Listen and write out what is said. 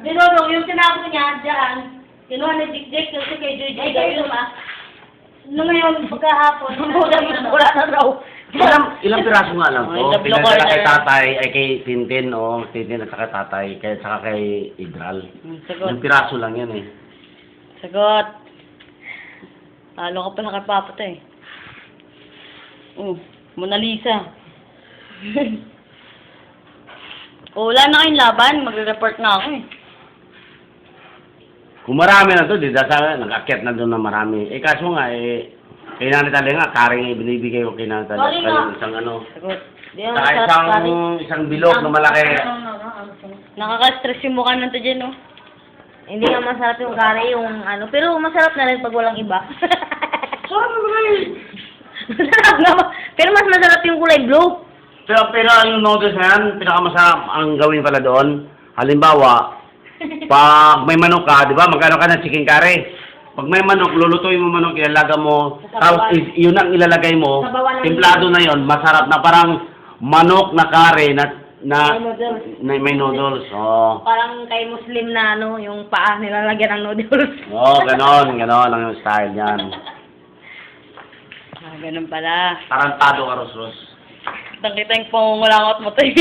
Dinodong, yung sinabi niya, dyan, kinuha ni Dick kasi kay Joy gawin pa. Nung ngayon, pagkahapon, wala na raw. Ilang piraso nga lang Oh, to. ilang Pinadala block kay order. tatay, ay kay Tintin, Tintin at saka tatay, kaya saka kay Idral. Sagot. Ilang piraso lang yan eh. Sagot. Talo ka pala kay Papa to eh. Mona Lisa. Wala na kayong laban. Magre-report na ako eh. Kung marami na to, di dasa nag-akyat na doon na marami. Kaso nga, kay Nanay Talia nga, karing binibigay ko kay Nanay Talia. Sorry nga. Isang ano, Sagot. saka isang bilog na malaki. Nakaka-stress yung mukha nito dyan, no? Hindi nga masarap yung curry, yung ano. Pero masarap na rin pag walang iba. Masarap naman. Pero mas masarap yung kulay blue. Pero yung noodles na yan, pinakamasarap ang gawin pala doon. Halimbawa, pag may manok ka, di ba, magkano ka ng chicken curry? Pag may manok, lulutuin mo manok, ilalaga mo, tapos yun ang ilalagay mo, Sabawan ng timplado na yon, masarap na parang manok na curry na may noodles. Oh. Parang kay Muslim na ano, yung paa nilalagyan ng noodles. Oh, ganon ang yung style niyan. Ganun pala. Tarantado ka, Ros. Kitang-kita yung pangungulangot mo to eh.